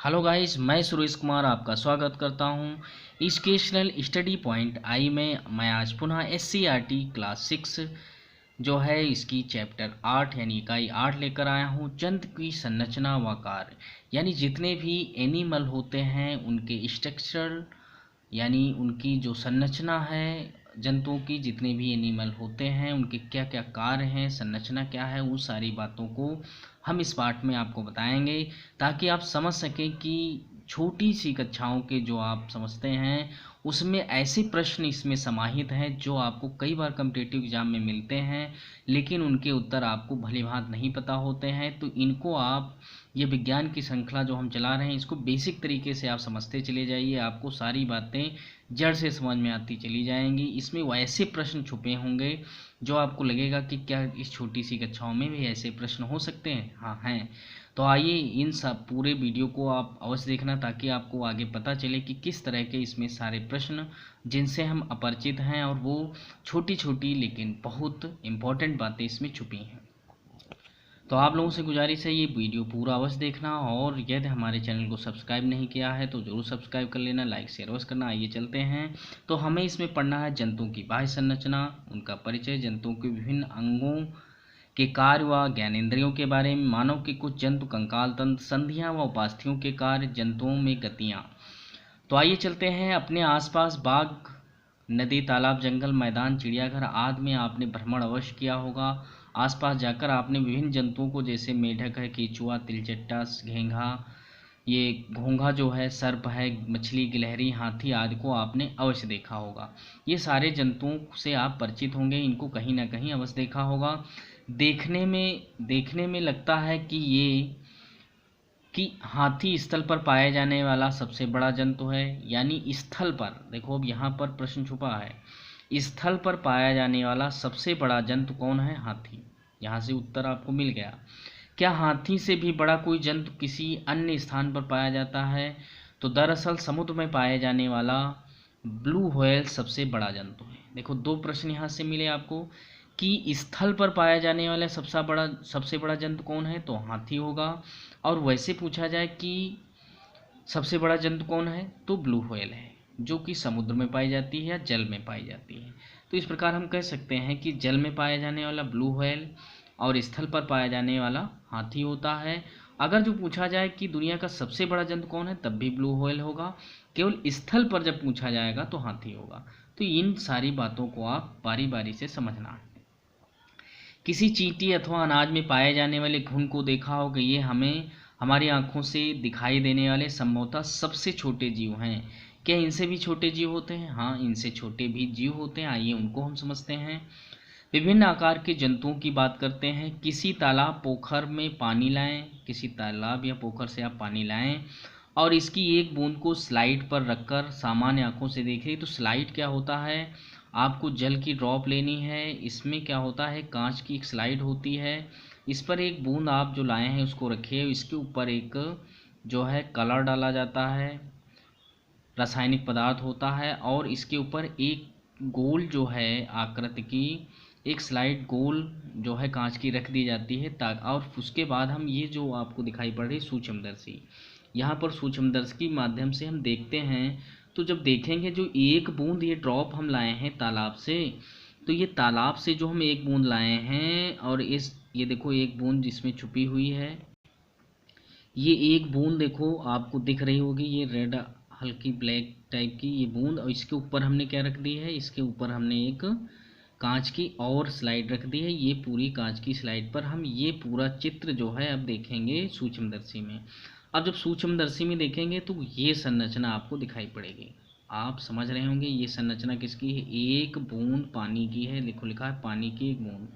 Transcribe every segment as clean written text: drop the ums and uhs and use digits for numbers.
Hello guys, मैं सुरेश कुमार आपका स्वागत करता हूं एजुकेशनल स्टडी पॉइंट आई में। मैं आज पुनः SCRT क्लास 6 जो है इसकी चैप्टर 8 यानी इकाई 8 लेकर आया हूं। जंतु की संरचना व कार्य, यानी जितने भी एनिमल होते हैं उनके स्ट्रक्चर यानी उनकी जो संरचना है, जंतुओं की जितने भी एनिमल होते हैं उनके क्या क्या कार्य हैं, संरचना क्या है, उन सारी बातों को हम इस पाठ में आपको बताएंगे ताकि आप समझ सकें कि छोटी सी कक्षाओं के जो आप समझते हैं उसमें ऐसे प्रश्न इसमें समाहित हैं जो आपको कई बार कॉम्पिटिटिव एग्जाम में मिलते हैं, लेकिन उनके उत्तर आपको भली भांति नहीं पता होते हैं। तो इनको आप, ये विज्ञान की श्रृंखला जो हम चला रहे हैं, इसको बेसिक तरीके से आप समझते चले जाइए, आपको सारी बातें जड़ से समझ में आती चली जाएंगी। इसमें वैसे प्रश्न छुपे होंगे जो आपको लगेगा कि क्या इस छोटी सी कक्षाओं में भी ऐसे प्रश्न हो सकते हैं। हाँ हैं। तो आइए इन सब पूरे वीडियो को आप अवश्य देखना ताकि आपको आगे पता चले कि किस तरह के इसमें सारे प्रश्न जिनसे हम अपरिचित हैं और वो छोटी छोटी लेकिन बहुत इम्पोर्टेंट बातें इसमें छुपी हैं। तो आप लोगों से गुजारिश है ये वीडियो पूरा अवश्य देखना, और यदि हमारे चैनल को सब्सक्राइब नहीं किया है तो ज़रूर सब्सक्राइब कर लेना, लाइक शेयर अवश्य करना। आइए चलते हैं। तो हमें इसमें पढ़ना है जंतुओं की बाह्य संरचना, उनका परिचय, जंतुओं के विभिन्न अंगों के कार्य व ज्ञानेंद्रियों के बारे में, मानव के कुछ जंतु कंकाल तंत्र, संधियां व उपास्थियों के कार्य, जंतुओं में गतियां। तो आइए चलते हैं। अपने आसपास बाग, नदी, तालाब, जंगल, मैदान, चिड़ियाघर आदि में आपने भ्रमण अवश्य किया होगा। आसपास जाकर आपने विभिन्न जंतुओं को, जैसे मेढक है, केंचुआ, तिलचट्टा, घेंघा, ये घोंघा जो है, सर्प है, मछली, गिलहरी, हाथी आदि को आपने अवश्य देखा होगा। ये सारे जंतुओं से आप परिचित होंगे, इनको कहीं ना कहीं अवश्य देखा होगा। देखने में लगता है कि हाथी स्थल पर पाए जाने वाला सबसे बड़ा जंतु है, यानी स्थल पर। देखो अब यहाँ पर प्रश्न छुपा है, स्थल पर पाया जाने वाला सबसे बड़ा जंतु कौन है? हाथी। यहाँ से उत्तर आपको मिल गया। क्या हाथी से भी बड़ा कोई जंतु किसी अन्य स्थान पर पाया जाता है? तो दरअसल समुद्र में पाए जाने वाला ब्लू व्हेल सबसे बड़ा जंतु है। देखो दो प्रश्न यहाँ से मिले आपको कि स्थल पर पाया जाने वाला सबसे बड़ा जंतु कौन है? तो हाथी होगा। और वैसे पूछा जाए कि सबसे बड़ा जंतु कौन है, तो ब्लू व्हेल है, जो कि समुद्र में पाई जाती है या जल में पाई जाती है। तो इस प्रकार हम कह सकते हैं कि जल में पाया जाने वाला ब्लू व्हेल और स्थल पर पाया जाने वाला हाथी होता है। अगर जो पूछा जाए कि दुनिया का सबसे बड़ा जंतु कौन है, तब भी ब्लू व्हेल होगा। केवल स्थल पर जब पूछा जाएगा तो हाथी होगा। तो इन सारी बातों को आप बारी बारी से समझना है। किसी चींटी अथवा अनाज में पाए जाने वाले घुन को देखा होगा। ये हमें हमारी आंखों से दिखाई देने वाले संभवतः सबसे छोटे जीव हैं। क्या इनसे भी छोटे जीव होते हैं? हाँ, इनसे छोटे भी जीव होते हैं। आइए उनको हम समझते हैं। विभिन्न आकार के जंतुओं की बात करते हैं। किसी तालाब पोखर में पानी लाएं, किसी तालाब या पोखर से आप पानी लाएं और इसकी एक बूंद को स्लाइड पर रखकर सामान्य आंखों से देखें। तो स्लाइड क्या होता है? आपको जल की ड्रॉप लेनी है। इसमें क्या होता है, कांच की एक स्लाइड होती है, इस पर एक बूंद आप जो लाए हैं उसको रखिए। इसके ऊपर एक जो है कलर डाला जाता है, रासायनिक पदार्थ होता है, और इसके ऊपर एक गोल जो है आकृति की एक स्लाइड गोल जो है कांच की रख दी जाती है। और उसके बाद हम ये जो आपको दिखाई पड़ रही सूक्ष्मदर्शी, यहाँ पर सूक्ष्मदर्शी के माध्यम से हम देखते हैं। तो जब देखेंगे जो एक बूंद ये ड्रॉप हम लाए हैं तालाब से, तो ये तालाब से जो हम एक बूंद लाए हैं और ये देखो एक बूंद जिसमें छुपी हुई है, ये एक बूंद देखो आपको दिख रही होगी, ये रेड हल्की ब्लैक टाइप की ये बूंद, और इसके ऊपर हमने क्या रख दी है, इसके ऊपर हमने एक कांच की और स्लाइड रख दी है। ये पूरी कांच की स्लाइड पर हम ये पूरा चित्र जो है अब देखेंगे सूक्ष्मदर्शी में। अब जब सूक्ष्मदर्शी में देखेंगे तो ये संरचना आपको दिखाई पड़ेगी। आप समझ रहे होंगे ये संरचना किसकी है? एक बूंद पानी की है। देखो लिखा है पानी की एक बूंद।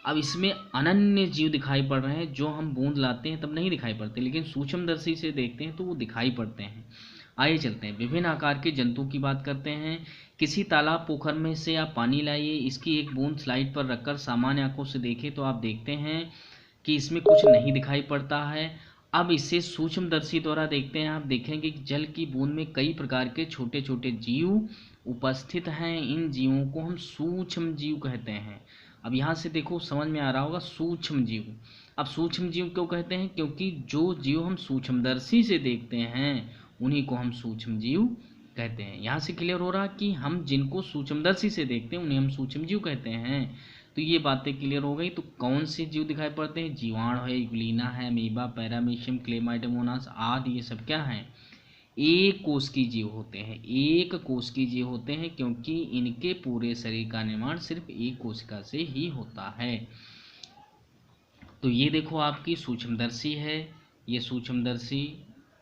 अब इसमें अनन्य जीव दिखाई पड़ रहे हैं, जो हम बूंद लाते हैं तब नहीं दिखाई पड़ते, लेकिन सूक्ष्मदर्शी से देखते हैं तो वो दिखाई पड़ते हैं। आइए चलते हैं, विभिन्न आकार के जंतुओं की बात करते हैं। किसी तालाब पोखर में से आप पानी लाइए, इसकी एक बूंद स्लाइड पर रखकर सामान्य आंखों से देखें तो आप देखते हैं कि इसमें कुछ नहीं दिखाई पड़ता है। अब इसे सूक्ष्मदर्शी द्वारा देखते हैं, आप देखेंगे कि जल की बूंद में कई प्रकार के छोटे छोटे जीव उपस्थित हैं। इन जीवों को हम सूक्ष्म जीव कहते हैं। अब यहाँ से देखो समझ में आ रहा होगा सूक्ष्म जीव। अब सूक्ष्म जीव क्यों कहते हैं? क्योंकि जो जीव हम सूक्ष्मदर्शी से देखते हैं उन्हीं को हम सूक्ष्म जीव कहते हैं। यहाँ से क्लियर हो रहा कि हम जिनको सूक्ष्मदर्शी से देखते हैं उन्हें हम सूक्ष्म जीव कहते हैं। तो ये बातें क्लियर हो गई। तो कौन से जीव दिखाई पड़ते हैं? जीवाणु है, यूग्लिना है, अमीबा, पैरामीशियम, क्लेमाइडोमोनास आदि, ये सब क्या हैं? एक कोश की जीव होते हैं। एक कोश की जीव होते हैं क्योंकि इनके पूरे शरीर का निर्माण सिर्फ एक कोशिका से ही होता है। तो ये देखो आपकी सूक्ष्मदर्शी है। ये सूक्ष्मदर्शी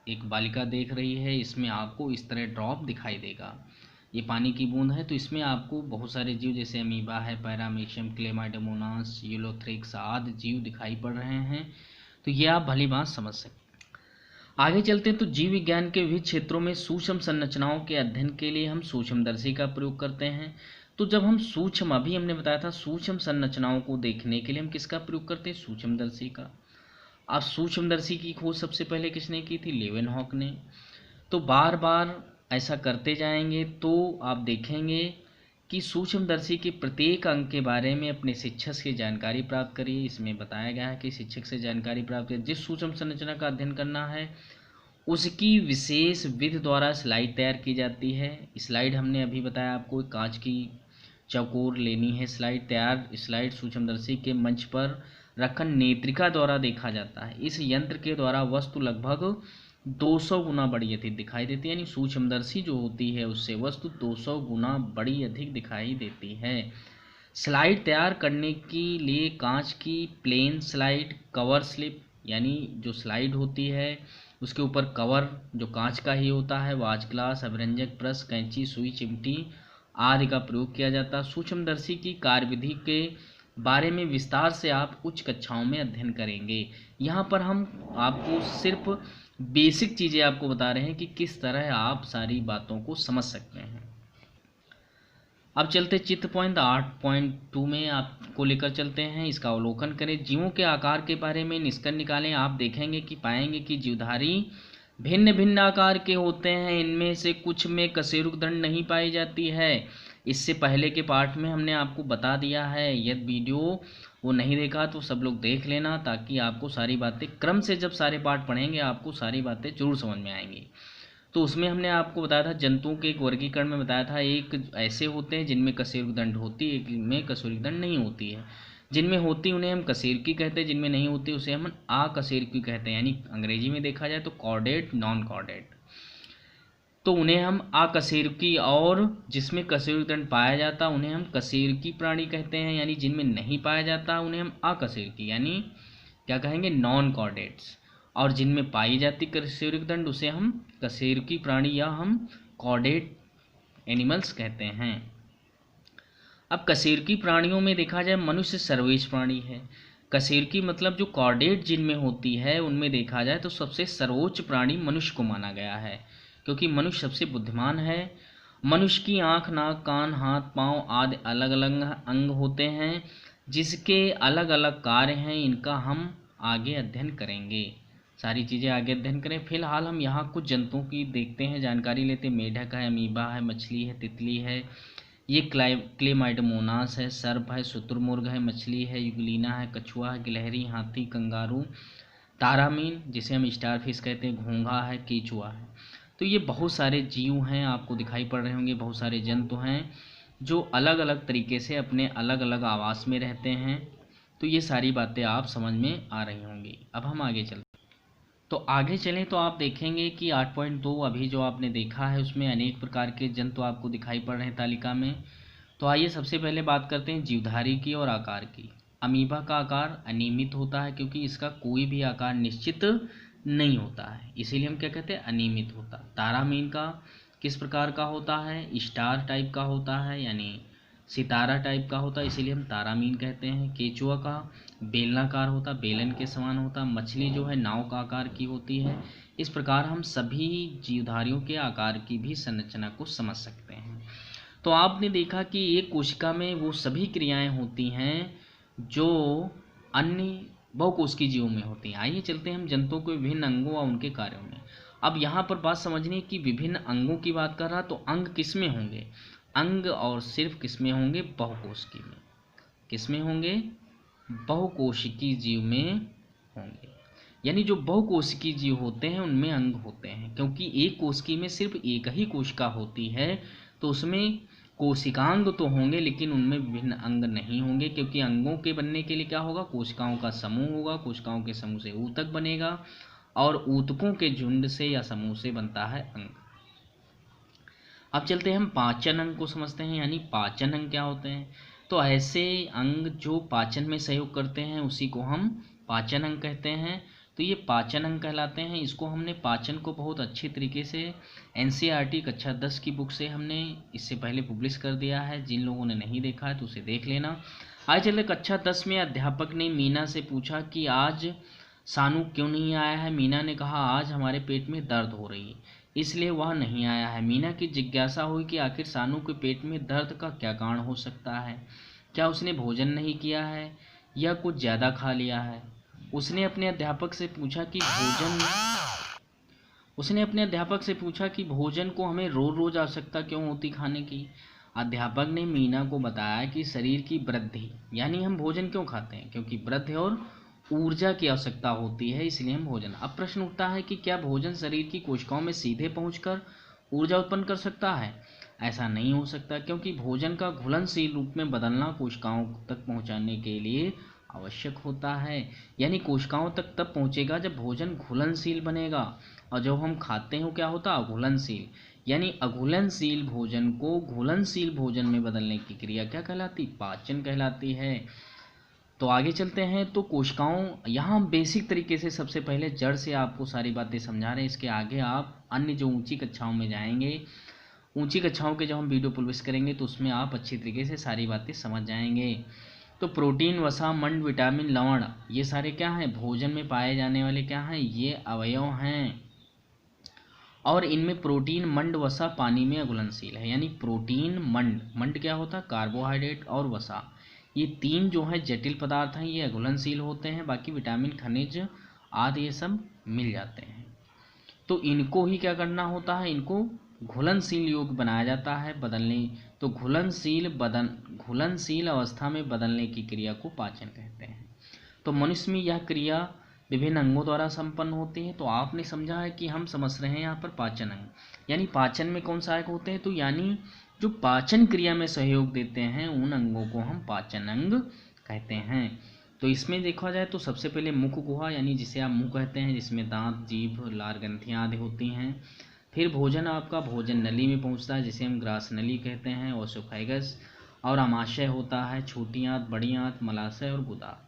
एक बालिका देख रही है। इसमें आपको इस तरह ड्रॉप दिखाई देगा। ये पानी की बूंद है। तो इसमें आपको बहुत सारे जीव जैसे अमीबा है, पैरामीशियम, क्लेमाइडोमोनास, यूलोथ्रिक्स आदि जीव दिखाई पड़ रहे हैं। तो ये आप भली बात समझ सकते हैं। आगे चलते हैं। तो जीव विज्ञान के विविध क्षेत्रों में सूक्ष्म संरचनाओं के अध्ययन के लिए हम सूक्ष्मदर्शी का प्रयोग करते हैं। तो जब हम सूक्ष्म, अभी हमने बताया था, सूक्ष्म संरचनाओं को देखने के लिए हम किसका प्रयोग करते हैं? सूक्ष्मदर्शी का। अब सूक्ष्मदर्शी की खोज सबसे पहले किसने की थी? लेवेनहॉक ने। तो बार बार ऐसा करते जाएंगे तो आप देखेंगे कि सूक्ष्मदर्शी के प्रत्येक अंग के बारे में अपने शिक्षक से जानकारी प्राप्त करिए। इसमें बताया गया है कि शिक्षक से जानकारी प्राप्त करिए। जिस सूक्ष्म संरचना का अध्ययन करना है उसकी विशेष विधि द्वारा स्लाइड तैयार की जाती है। स्लाइड हमने अभी बताया आपको, कांच की चौकोर लेनी है। स्लाइड सूक्ष्मदर्शी के मंच पर रखकर नेत्रिका द्वारा देखा जाता है। इस यंत्र के द्वारा वस्तु लगभग 200 गुना बड़ी अधिक दिखाई देती है। यानी सूक्ष्मदर्शी जो होती है उससे वस्तु 200 गुना बड़ी अधिक दिखाई देती है। स्लाइड तैयार करने के लिए कांच की प्लेन स्लाइड, कवर स्लिप, यानी जो स्लाइड होती है उसके ऊपर कवर जो कांच का ही होता है, वाच ग्लास, अभिरंजक ब्रश, कैंची, सुई, चिमटी आदि का प्रयोग किया जाता है। सूक्ष्मदर्शी की कार्यविधि के बारे में विस्तार से आप उच्च कक्षाओं में अध्ययन करेंगे। यहाँ पर हम आपको सिर्फ बेसिक चीज़ें आपको बता रहे हैं कि किस तरह आप सारी बातों को समझ सकते हैं। अब चलते चित्र पॉइंट 8.2 में आपको लेकर चलते हैं। इसका अवलोकन करें। जीवों के आकार के बारे में निष्कर्ष निकालें। आप देखेंगे कि पाएंगे कि जीवधारी भिन्न भिन्न आकार के होते हैं। इनमें से कुछ में कशेरुकदंड नहीं पाई जाती है। इससे पहले के पार्ट में हमने आपको बता दिया है। यदि वीडियो वो नहीं देखा तो सब लोग देख लेना, ताकि आपको सारी बातें क्रम से, जब सारे पार्ट पढ़ेंगे आपको सारी बातें जरूर समझ में आएंगी। तो उसमें हमने आपको बताया था जंतुओं के एक वर्गीकरण में बताया था, एक ऐसे होते हैं जिनमें कशेरुकदंड होती है, एक में कशेरुकदंड नहीं होती है। जिनमें होती उन्हें हम कशेरुकी कहते हैं, जिनमें नहीं होती उसे हम अकशेरुकी कहते हैं। यानी अंग्रेजी में देखा जाए तो कॉर्डेट, नॉन कॉर्डेट, तो उन्हें हम अकशेरुकी, और जिसमें कशेरुकदंड पाया जाता उन्हें हम कशेरुकी प्राणी कहते हैं। यानी जिनमें नहीं पाया जाता उन्हें हम अकशेरुकी, यानी क्या कहेंगे, नॉन कॉर्डेट्स। और जिनमें पाई जाती कशेरुकदंड उसे हम कशेरुकी प्राणी या हम कॉर्डेट एनिमल्स कहते हैं। अब कशेरुकी प्राणियों में देखा जाए मनुष्य सर्वश्रेष्ठ प्राणी है। कशेरुकी मतलब जो कॉर्डेट जिनमें होती है उनमें देखा जाए तो सबसे सर्वोच्च प्राणी मनुष्य को माना गया है, क्योंकि मनुष्य सबसे बुद्धिमान है। मनुष्य की आँख, नाक, कान, हाथ, पाँव आदि अलग अलग अंग होते हैं जिसके अलग अलग कार्य हैं। इनका हम आगे अध्ययन करेंगे, सारी चीज़ें आगे अध्ययन करें। फिलहाल हम यहाँ कुछ जंतुओं की देखते हैं, जानकारी लेते हैं। मेढक है, अमीबा है, मछली है, तितली है, ये क्लेमाइडोमोनास है, सर्प है, शुतुरमुर्ग है, मछली है, यूग्लिना है, कछुआ है, गिलहरी, हाथी, कंगारू, तारामीन जिसे हम स्टार फिश कहते हैं, घोंघा है, केचुआ है। तो ये बहुत सारे जीव हैं, आपको दिखाई पड़ रहे होंगे। बहुत सारे जंतु हैं जो अलग अलग तरीके से अपने अलग अलग आवास में रहते हैं। तो ये सारी बातें आप समझ में आ रही होंगी। अब हम आगे चलते हैं। तो आगे चलें तो आप देखेंगे कि 8.2 अभी जो आपने देखा है उसमें अनेक प्रकार के जंतु आपको दिखाई पड़ रहे हैं तालिका में। तो आइए सबसे पहले बात करते हैं जीवधारी की और आकार की। अमीबा का आकार अनियमित होता है क्योंकि इसका कोई भी आकार निश्चित नहीं होता है, इसीलिए हम क्या कहते हैं, अनियमित होता। तारामीन का किस प्रकार का होता है, स्टार टाइप का होता है, यानी सितारा टाइप का होता है, इसीलिए हम तारामीन कहते हैं। केचुआ का बेलनाकार होता, बेलन के समान होता। मछली जो है नाव का आकार की होती है। इस प्रकार हम सभी जीवधारियों के आकार की भी संरचना को समझ सकते हैं। तो आपने देखा कि एक कोशिका में वो सभी क्रियाएं होती हैं जो अन्य बहुकोशिकीय जीवों में होती हैं। आइए चलते हैं हम जंतुओं के विभिन्न अंगों और उनके कार्यों में। अब यहाँ पर बात समझनी कि विभिन्न अंगों की बात कर रहा, तो अंग किसमें होंगे, अंग और सिर्फ किसमें होंगे, बहुकोशिकीय में। किसमें होंगे, बहुकोशिकीय जीव में होंगे। यानी जो बहुकोशिकीय जीव होते हैं उनमें अंग होते हैं, क्योंकि एक कोशिकी में सिर्फ एक ही कोशिका होती है तो उसमें कोशिकांग तो होंगे लेकिन उनमें विभिन्न अंग नहीं होंगे, क्योंकि अंगों के बनने के लिए क्या होगा, कोशिकाओं का समूह होगा, कोशिकाओं के समूह से ऊतक बनेगा और ऊतकों के झुंड से या समूह से बनता है अंग। अब चलते हैं हम पाचन अंग को समझते हैं, यानी पाचन अंग क्या होते हैं। तो ऐसे अंग जो पाचन में सहयोग करते हैं उसी को हम पाचन अंग कहते हैं। तो ये पाचन अंग कहलाते हैं। इसको हमने पाचन को बहुत अच्छे तरीके से एनसीईआरटी कक्षा 10 की बुक से हमने इससे पहले पब्लिश कर दिया है। जिन लोगों ने नहीं देखा है तो उसे देख लेना। आगे चलते कक्षा 10 में अध्यापक ने मीना से पूछा कि आज सानू क्यों नहीं आया है। मीना ने कहा आज हमारे पेट में दर्द हो रही है इसलिए वह नहीं आया है। मीना की जिज्ञासा हुई कि आखिर सानू के पेट में दर्द का क्या कारण हो सकता है। क्या उसने भोजन नहीं किया है या कुछ ज़्यादा खा लिया है। उसने अपने अध्यापक से पूछा कि भोजन को हमें रोज रोज आवश्यकता क्यों होती खाने की। अध्यापक ने मीना को बताया कि शरीर की वृद्धि, यानी हम भोजन क्यों खाते हैं, क्योंकि वृद्धि और ऊर्जा की आवश्यकता होती है इसलिए हम भोजन। अब प्रश्न उठता है कि क्या भोजन शरीर की कोशिकाओं में सीधे पहुंचकर ऊर्जा उत्पन्न कर सकता है। ऐसा नहीं हो सकता, क्योंकि भोजन का घुलनशील रूप में बदलना कोशिकाओं तक पहुंचाने के लिए आवश्यक होता है। यानी कोशिकाओं तक तब पहुंचेगा जब भोजन घुलनशील बनेगा, और जब हम खाते हैं क्या होता है, अघुलनशील। यानी अघुलनशील भोजन को घुलनशील भोजन में बदलने की क्रिया क्या कहलाती, पाचन कहलाती है। तो आगे चलते हैं। तो कोशिकाओं, यहाँ बेसिक तरीके से सबसे पहले जड़ से आपको सारी बातें समझा रहे हैं। इसके आगे आप अन्य जो ऊंची कक्षाओं में जाएंगे, ऊंची कक्षाओं के जब हम वीडियो पब्लिश करेंगे तो उसमें आप अच्छी तरीके से सारी बातें समझ जाएंगे। तो प्रोटीन, वसा, मंड, विटामिन, लवण, ये सारे क्या हैं, भोजन में पाए जाने वाले क्या हैं, ये अवयव हैं। और इनमें प्रोटीन, मंड, वसा पानी में अघुलनशील है। यानी प्रोटीन, मंड क्या होता है, कार्बोहाइड्रेट, और वसा, ये तीन जो है जटिल पदार्थ हैं, ये अघुलनशील होते हैं। बाकी विटामिन, खनिज आदि ये सब मिल जाते हैं। तो इनको ही क्या करना होता है, इनको घुलनशील योग्य बनाया जाता है बदलने। तो घुलनशील अवस्था में बदलने की क्रिया को पाचन कहते हैं। तो मनुष्य में यह क्रिया विभिन्न अंगों द्वारा संपन्न होती है। तो आपने समझा है कि हम समझ रहे हैं यहाँ पर पाचन अंग, यानी पाचन में कौन सहायक होते हैं। तो यानी जो पाचन क्रिया में सहयोग देते हैं उन अंगों को हम पाचन अंग कहते हैं। तो इसमें देखा जाए तो सबसे पहले मुख गुहा, यानी जिसे आप मुंह कहते हैं, जिसमें दांत, जीभ, लार ग्रंथियाँ आदि होती हैं। फिर भोजन आपका भोजन नली में पहुंचता है, जिसे हम ग्रास नली कहते हैं, ओसोफेगस। और आमाशय होता है, छोटी आंत, बड़ी आंत, मलाशय और गुदा।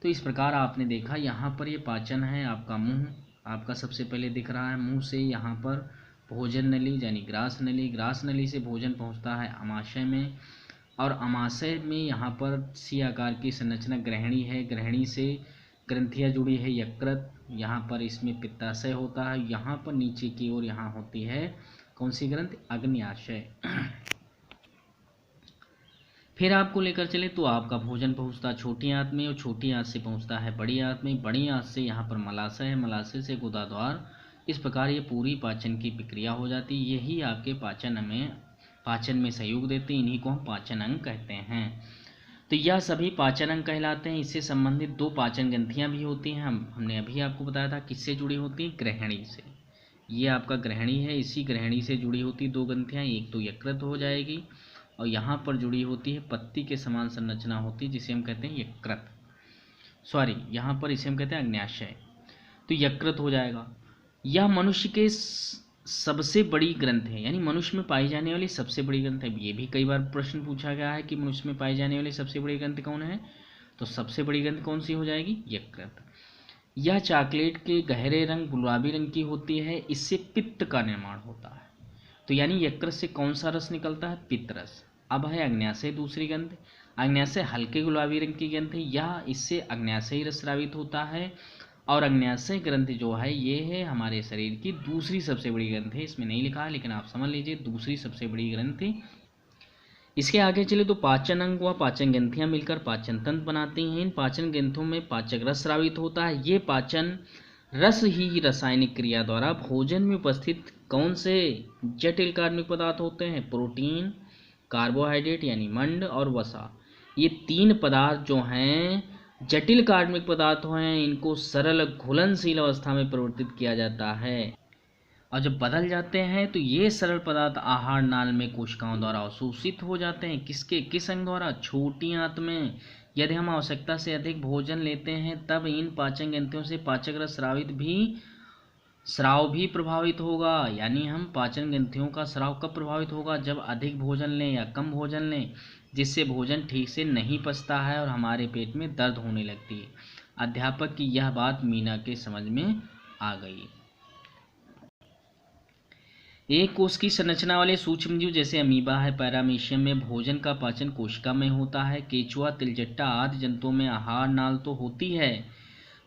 तो इस प्रकार आपने देखा यहाँ पर ये पाचन है। आपका मुंह आपका सबसे पहले दिख रहा है, मुंह से यहाँ पर भोजन नली यानी ग्रास नली, ग्रास नली से भोजन पहुँचता है आमाशय में, और आमाशय में यहाँ पर सी आकार की संरचना ग्रहणी है, ग्रहणी से ग्रंथियाँ जुड़ी है, यकृत, यहाँ पर इसमें पित्ताशय होता है, यहाँ पर नीचे की ओर यहाँ होती है कौन सी ग्रंथि, अग्न्याशय। फिर आपको लेकर चले तो आपका भोजन पहुँचता है छोटी आंत में, और छोटी आंत से पहुँचता है बड़ी आंत में, बड़ी आंत से यहाँ पर मलाशय है, मलाशय से गुदाद्वार। इस प्रकार ये पूरी पाचन की प्रक्रिया हो जाती है। यही आपके पाचन में सहयोग देते हैं, इन्हीं को हम पाचन अंग कहते हैं। तो यह सभी पाचन अंग कहलाते हैं। इससे संबंधित दो पाचन ग्रंथियाँ भी होती हैं। हमने अभी आपको बताया था किससे जुड़ी होती हैं, ग्रहणी से। ये आपका ग्रहणी है, इसी ग्रहणी से जुड़ी होती दो ग्रंथियाँ, एक तो यकृत हो जाएगी और यहाँ पर जुड़ी होती है पत्ती के समान संरचना होती है जिसे हम कहते हैं यकृत, यहाँ पर इसे हम कहते हैं अग्न्याशय। तो यकृत हो जाएगा। यह मनुष्य के सबसे बड़ी ग्रंथ है, यानी मनुष्य में पाई जाने वाली सबसे बड़ी ग्रंथ है। ये भी कई बार प्रश्न पूछा गया है कि मनुष्य में पाई जाने वाली सबसे बड़ी ग्रंथ कौन है, तो सबसे बड़ी ग्रंथ कौन सी हो जाएगी, यकृत। यह चॉकलेट के गहरे रंग गुलाबी रंग की होती है, इससे पित्त का निर्माण होता है। तो यानी यकृत से कौन सा रस निकलता है, पित्त रस। अब है अग्न्याशय, दूसरी ग्रंथ। अग्न्याशय हल्के गुलाबी रंग की ग्रंथ है, यह इससे अग्न्याशयी रस स्रावित होता है। और अग्न्याशय ग्रंथ जो है ये है हमारे शरीर की दूसरी सबसे बड़ी ग्रंथ है। इसमें नहीं लिखा है लेकिन आप समझ लीजिए, दूसरी सबसे बड़ी ग्रंथ। इसके आगे चले तो पाचन अंग व पाचन ग्रंथियां मिलकर पाचन तंत्र बनाती हैं। इन पाचन ग्रंथों में पाचक रस स्रावित होता है। ये पाचन रस ही रासायनिक क्रिया द्वारा भोजन में उपस्थित कौन से जटिल कार्बनिक पदार्थ होते हैं, प्रोटीन, कार्बोहाइड्रेट यानी मंड और वसा, ये तीन पदार्थ जो हैं जटिल कार्बनिक पदार्थ हैं इनको सरल घुलनशील अवस्था में परिवर्तित किया जाता है, और जब बदल जाते हैं तो ये सरल पदार्थ आहार नाल में कोशिकाओं द्वारा अवशोषित हो जाते हैं। किस अंग द्वारा? छोटी आंत में। यदि हम आवश्यकता से अधिक भोजन लेते हैं तब इन पाचन ग्रंथियों से पाचक रस स्राव भी प्रभावित होगा। यानी हम पाचन ग्रंथियों का स्राव कब प्रभावित होगा? जब अधिक भोजन लें या कम भोजन लें, जिससे भोजन ठीक से नहीं पचता है और हमारे पेट में दर्द होने लगती है। अध्यापक की यह बात मीना के समझ में आ गई। एक कोश की संरचना वाले सूक्ष्मजीव जैसे अमीबा है, पैरामीशियम में भोजन का पाचन कोशिका में होता है। केचुआ, तिलचट्टा आदि जंतुओं में आहार नाल तो होती है,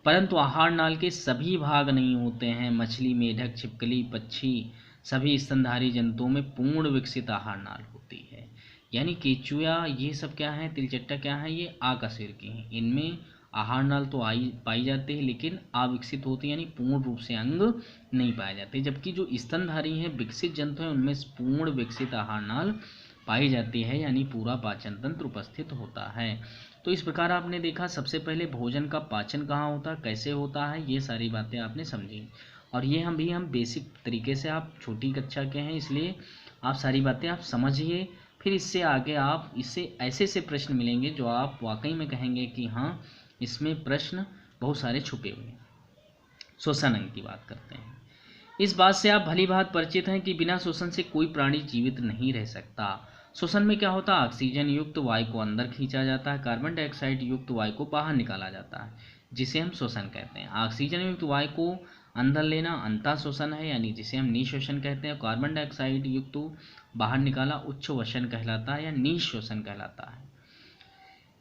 परंतु आहार नाल के सभी भाग नहीं होते हैं। मछली, मेढक, छिपकली, पक्षी सभी स्तनधारी जंतुओं में पूर्ण विकसित आहार नाल होती है। यानी केचुआ ये सब क्या है, तिलचट्टा क्या है, ये आ का शरीर के हैं। इनमें आहार नाल तो पाई जाती है लेकिन अविकसित होती है, यानी पूर्ण रूप से अंग नहीं पाए जाते। जबकि जो स्तनधारी हैं, विकसित जंतु हैं, उनमें पूर्ण विकसित आहार नाल पाई जाती है, यानी पूरा पाचन तंत्र उपस्थित होता है। तो इस प्रकार आपने देखा सबसे पहले भोजन का पाचन कहाँ होता है, कैसे होता है, ये सारी बातें आपने समझी। और ये हम बेसिक तरीके से, आप छोटी कक्षा के हैं इसलिए आप सारी बातें आप समझिए। फिर इससे आगे आप इससे ऐसे प्रश्न मिलेंगे जो आप वाकई में कहेंगे कि हाँ, इसमें प्रश्न बहुत सारे छुपे हुए हैं। श्वसन अंग की बात करते हैं। इस बात से आप भली बात परिचित हैं कि बिना श्वसन से कोई प्राणी जीवित नहीं रह सकता। श्वसन में क्या होता है? ऑक्सीजन युक्त वायु को अंदर खींचा जाता है, कार्बन डाइऑक्साइड युक्त वायु को बाहर निकाला जाता है, जिसे हम श्वसन कहते हैं। ऑक्सीजन युक्त वायु को अंदर लेना अंतः श्वसन है, यानी जिसे हम निःश्वसन कहते हैं। कार्बन डाइऑक्साइड युक्त बाहर निकाला उच्छ्वसन कहलाता है या निःश्वसन कहलाता है।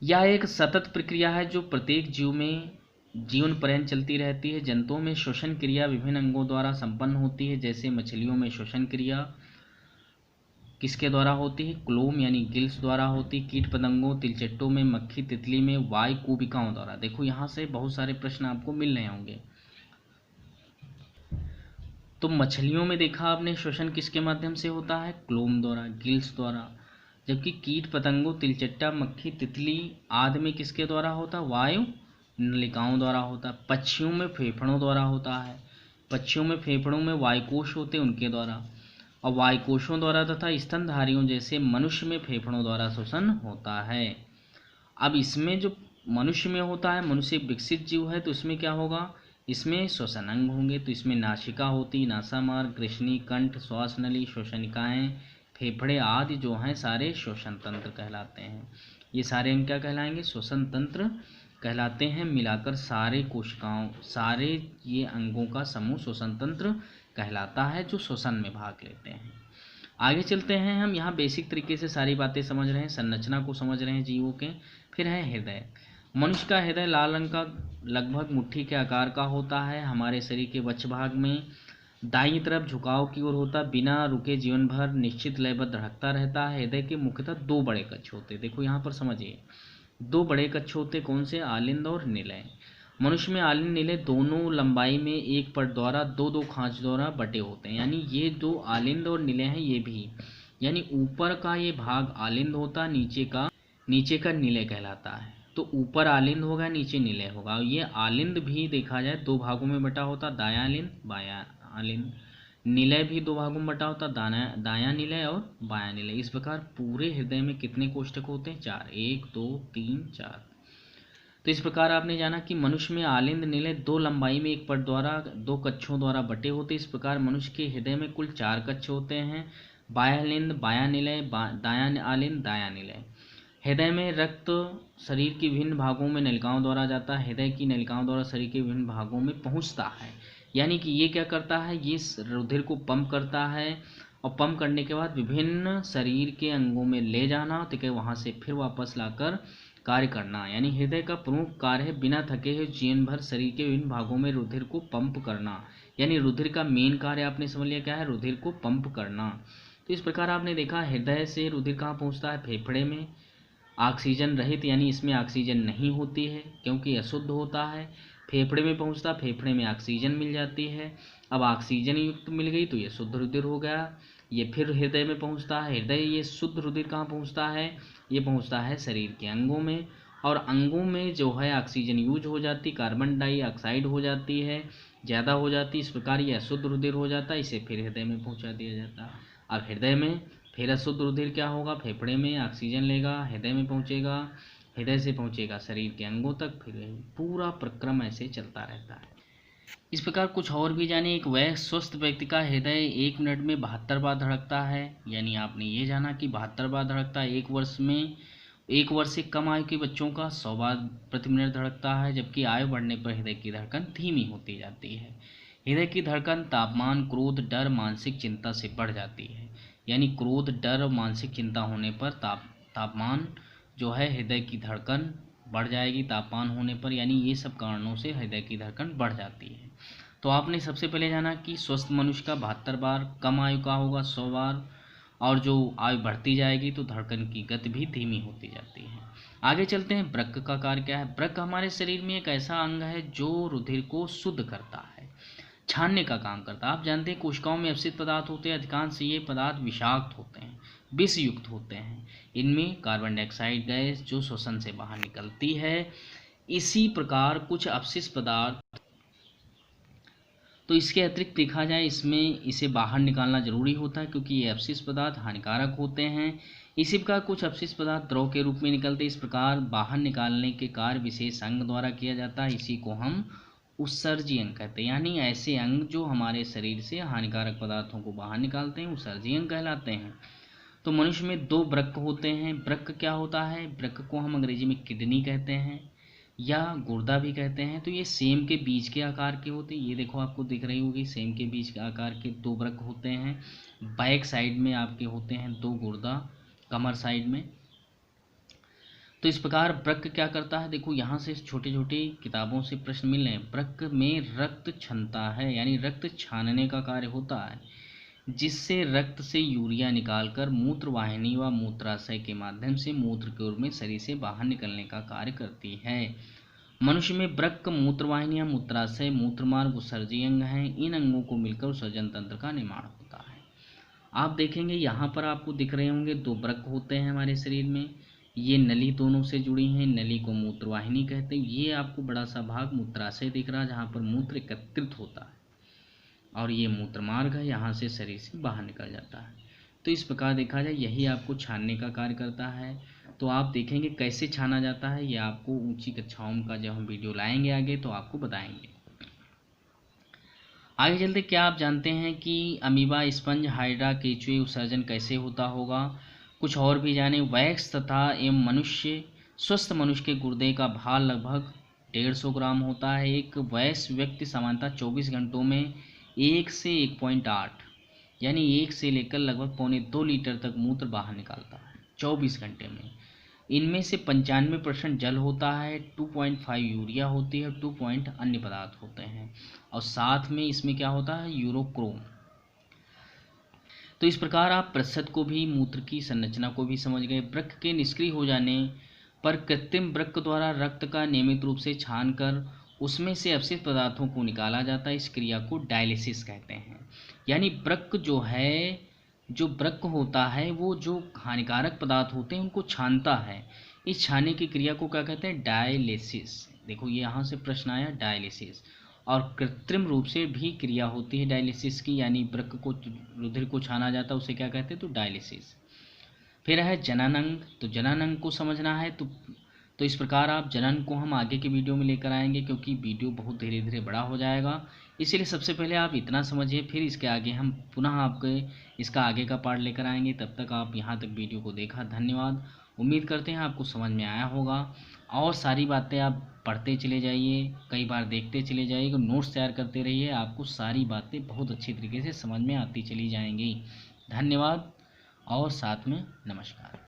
यह एक सतत प्रक्रिया है जो प्रत्येक जीव में जीवन पर्यंत चलती रहती है। जंतुओं में श्वसन क्रिया विभिन्न अंगों द्वारा संपन्न होती है। जैसे मछलियों में श्वसन क्रिया किसके द्वारा होती है? क्लोम यानी गिल्स द्वारा होती। कीट पतंगों, तिलचट्टों में, मक्खी तितली में वायु कुबिकाओं द्वारा। देखो यहाँ से बहुत सारे प्रश्न आपको मिल रहे होंगे। तो मछलियों में देखा आपने श्वसन किसके माध्यम से होता है? क्लोम द्वारा, गिल्स द्वारा। जबकि कीट पतंगों, तिलचट्टा, मक्खी, तितली आदि में किसके द्वारा होता? वायु नलिकाओं द्वारा होता। पक्षियों में फेफड़ों द्वारा होता है। पक्षियों में फेफड़ों में वायुकोश होते उनके द्वारा, और वायुकोशों द्वारा तथा स्तनधारियों जैसे मनुष्य में फेफड़ों द्वारा श्वसन होता है। अब इसमें जो मनुष्य में होता है, मनुष्य विकसित जीव है, तो इसमें क्या होगा? इसमें श्वसन अंग होंगे। तो इसमें नासिका होती, नासामार्ग, कृष्णी, कंठ, श्वास नली, श्वसनिकाएं, फेफड़े आदि जो हैं सारे श्वसन तंत्र कहलाते हैं। ये सारे अंग क्या कहलाएंगे? श्वसन तंत्र कहलाते हैं। मिलाकर सारे कोशिकाओं, सारे ये अंगों का समूह श्वसन तंत्र कहलाता है, जो श्वसन में भाग लेते हैं। आगे चलते हैं। हम यहाँ बेसिक तरीके से सारी बातें समझ रहे हैं, संरचना को समझ रहे हैं जीवों के। फिर है हृदय। मनुष्य का हृदय लाल रंग का लगभग मुट्ठी के आकार का होता है। हमारे शरीर के वक्ष भाग में दाईं तरफ झुकाव की ओर होता, बिना रुके जीवन भर निश्चित लयबद्ध धड़कता रहता है। हृदय के मुख्यतः दो बड़े कक्ष होते। देखो यहाँ पर समझिए, दो बड़े कक्ष होते। कौन से? आलिंद और निलय। मनुष्य में आलिंद निलय दोनों लंबाई में एक पट द्वारा दो दो खांच द्वारा बटे होते हैं। यानी ये दो आलिंद और निलय हैं। ये भी यानी ऊपर का ये भाग आलिंद होता, नीचे का निलय कहलाता है। तो ऊपर आलिंद होगा, नीचे निलय होगा। ये आलिंद भी देखा जाए दो भागों में बटा होता, दायां आलिंद बायां आलिंद। निलय भी दो भागों में बटा होता, दायां निलय और बायां निलय। इस प्रकार पूरे हृदय में कितने कोष्ठक होते हैं? 4। 1 2 3 4। तो इस प्रकार आपने जाना कि मनुष्य में आलिंद निलय दो लंबाई में एक पट द्वारा दो कक्षों द्वारा बटे होते। इस प्रकार मनुष्य के हृदय में कुल 4 कक्ष होते हैं। बायां आलिंद, बायां निलय, दायां आलिंद, दायां निलय। हृदय में रक्त शरीर के विभिन्न भागों में नलिकाओं द्वारा जाता है। हृदय की नलिकाओं द्वारा शरीर के विभिन्न भागों में पहुंचता है। यानी कि ये क्या करता है? ये रुधिर को पंप करता है, और पंप करने के बाद विभिन्न शरीर के अंगों में ले जाना, तो वहाँ से फिर वापस लाकर कार्य करना। यानी हृदय का प्रमुख कार्य है बिना थके हुए जीवन भर शरीर के विभिन्न भागों में रुधिर को पंप करना। यानी रुधिर का मेन कार्य आपने समझ लिया क्या है? रुधिर को पंप करना। तो इस प्रकार आपने देखा हृदय से रुधिर कहाँ पहुँचता है? फेफड़े में। ऑक्सीजन रहित, यानी इसमें ऑक्सीजन नहीं होती है क्योंकि अशुद्ध होता है। फेफड़े में पहुंचता, फेफड़े में ऑक्सीजन मिल जाती है। अब ऑक्सीजन युक्त मिल गई तो ये शुद्ध रुधिर हो गया। ये फिर हृदय में पहुंचता है। हृदय ये शुद्ध रुधिर कहाँ पहुंचता है? ये पहुंचता है शरीर के अंगों में, और अंगों में जो है ऑक्सीजन यूज हो जाती, कार्बन डाइऑक्साइड हो जाती है, ज़्यादा हो जाती। इस प्रकार ये अशुद्ध रुधिर हो जाता है, इसे फिर हृदय में पहुंचा दिया जाता है। अब हृदय में फिर अशुद्ध रुधिर क्या होगा, फेफड़े में ऑक्सीजन लेगा, हृदय में पहुंचेगा, हृदय से पहुंचेगा शरीर के अंगों तक, फिर पूरा प्रक्रम ऐसे चलता रहता है। इस प्रकार कुछ और भी जाने। एक स्वस्थ व्यक्ति का हृदय 1 मिनट में 72 बार धड़कता है। यानी आपने ये जाना कि 72 बार धड़कता है। 1 वर्ष से कम आयु के बच्चों का 100 बार प्रति मिनट धड़कता है, जबकि आयु बढ़ने पर हृदय की धड़कन धीमी होती जाती है। हृदय की धड़कन तापमान, क्रोध, डर, मानसिक चिंता से बढ़ जाती है। यानी क्रोध, डर और मानसिक चिंता होने पर तापमान जो है हृदय की धड़कन बढ़ जाएगी। तापमान होने पर यानी ये सब कारणों से हृदय की धड़कन बढ़ जाती है। तो आपने सबसे पहले जाना कि स्वस्थ मनुष्य का 72 बार, कम आयु का होगा 100 बार, और जो आयु बढ़ती जाएगी तो धड़कन की गति भी धीमी होती जाती है। आगे चलते हैं। वृक्क का कार्य क्या है। वृक्क हमारे शरीर में एक ऐसा अंग है जो रुधिर को शुद्ध करता है, छानने का काम करता है। आप जानते हैं कोशिकाओं में अपशिष्ट पदार्थ होते हैं, अधिकांश ये पदार्थ विषाक्त होते हैं, विष युक्त होते हैं। इनमें कार्बन डाइऑक्साइड गैस जो श्वसन से बाहर निकलती है। इसी प्रकार कुछ अपशिष्ट पदार्थ, तो इसके अतिरिक्त देखा जाए इसमें इसे बाहर निकालना जरूरी होता है क्योंकि ये अपशिष्ट पदार्थ हानिकारक होते हैं। इसी प्रकार कुछ अपशिष्ट पदार्थ द्रव के रूप में निकलते हैं। इस प्रकार बाहर निकालने के कार्य विशेष अंग द्वारा किया जाता है। इसी को हम उत्सर्जी अंग कहते हैं। यानी ऐसे अंग जो हमारे शरीर से हानिकारक पदार्थों को बाहर निकालते हैं उत्सर्जी अंग कहलाते हैं। तो मनुष्य में 2 वृक्क होते हैं। वृक्क क्या होता है, वृक्क को हम अंग्रेजी में किडनी कहते हैं या गुर्दा भी कहते हैं। तो ये सेम के बीज के आकार के होते हैं। ये देखो आपको दिख रही होगी, सेम के बीज के आकार के 2 वृक्क होते हैं। बैक साइड में आपके होते हैं 2 गुर्दा, कमर साइड में। तो इस प्रकार वृक्क क्या करता है, देखो यहाँ से छोटी छोटी किताबों से प्रश्न मिल रहे हैं। वृक्क में रक्त छनता है, यानी रक्त छानने का कार्य होता है, जिससे रक्त से यूरिया निकालकर मूत्रवाहिनी व मूत्राशय के माध्यम से मूत्र के रूप में शरीर से बाहर निकलने का कार्य करती है। मनुष्य में वृक्क, मूत्रवाहिनी, मूत्राशय, मूत्रमार्ग उत्सर्जी अंग हैं। इन अंगों को मिलकर उत्सर्जन तंत्र का निर्माण होता है। आप देखेंगे यहाँ पर आपको दिख रहे होंगे 2 वृक्क होते हैं हमारे शरीर में। ये नली दोनों से जुड़ी हैं। नली को मूत्रवाहिनी कहते हैं। ये आपको बड़ा सा भाग मूत्राशय दिख रहा है जहाँ पर मूत्र एकत्रित होता है, और ये मूत्रमार्ग है, यहाँ से शरीर से बाहर निकल जाता है। तो इस प्रकार देखा जाए यही आपको छानने का कार्य करता है। तो आप देखेंगे कैसे छाना जाता है, ये आपको ऊंची कक्षाओं का जब हम वीडियो लाएंगे आगे तो आपको बताएंगे। आगे चलते, क्या आप जानते हैं कि अमीबा, स्पंज, हाइड्रा, केचुए उत्सर्जन कैसे होता होगा। कुछ और भी जाने। वैक्स तथा एवं स्वस्थ मनुष्य के गुर्दे का भार लगभग 150 ग्राम होता है। एक वयस्क व्यक्ति सामान्यतः 24 घंटों में 1 से 1.8 यानी 1 से लेकर लगभग 1.25 लीटर तक मूत्र बाहर निकालता है 24 घंटे में। इनमें से 95% जल होता है, 2.5 यूरिया होती है, 2 अन्य पदार्थ होते हैं, और साथ में इसमें क्या होता है, यूरोक्रोम। तो इस प्रकार आप प्रतिशत को भी, मूत्र की संरचना को भी समझ गए। वृक्क के निष्क्रिय हो जाने पर कृत्रिम वृक्क द्वारा रक्त का नियमित रूप से छानकर उसमें से अपशिष्ट पदार्थों को निकाला जाता है। इस क्रिया को डायलिसिस कहते हैं। यानी वृक्क जो है, जो वृक्क होता है वो जो हानिकारक पदार्थ होते हैं उनको छानता है। इस छानने की क्रिया को क्या कहते हैं, डायलिसिस। देखो ये यहाँ से प्रश्न आया, डायलिसिस। और कृत्रिम रूप से भी क्रिया होती है डायलिसिस की, यानी वृक्क को, रुधिर को छाना जाता है, उसे क्या कहते हैं, तो डायलिसिस। फिर है जनन अंग। तो जनन अंग को समझना है तो इस प्रकार आप जनन को हम आगे के वीडियो में लेकर आएंगे, क्योंकि वीडियो बहुत धीरे धीरे बड़ा हो जाएगा। इसीलिए सबसे पहले आप इतना समझिए, फिर इसके आगे हम पुनः आपके इसका आगे का पार्ट लेकर आएंगे। तब तक आप यहाँ तक वीडियो को देखा, धन्यवाद। उम्मीद करते हैं आपको समझ में आया होगा, और सारी बातें आप पढ़ते चले जाइए, कई बार देखते चले जाइए, नोट्स तैयार करते रहिए। आपको सारी बातें बहुत अच्छी तरीके से समझ में आती चली जाएंगी। धन्यवाद और साथ में नमस्कार।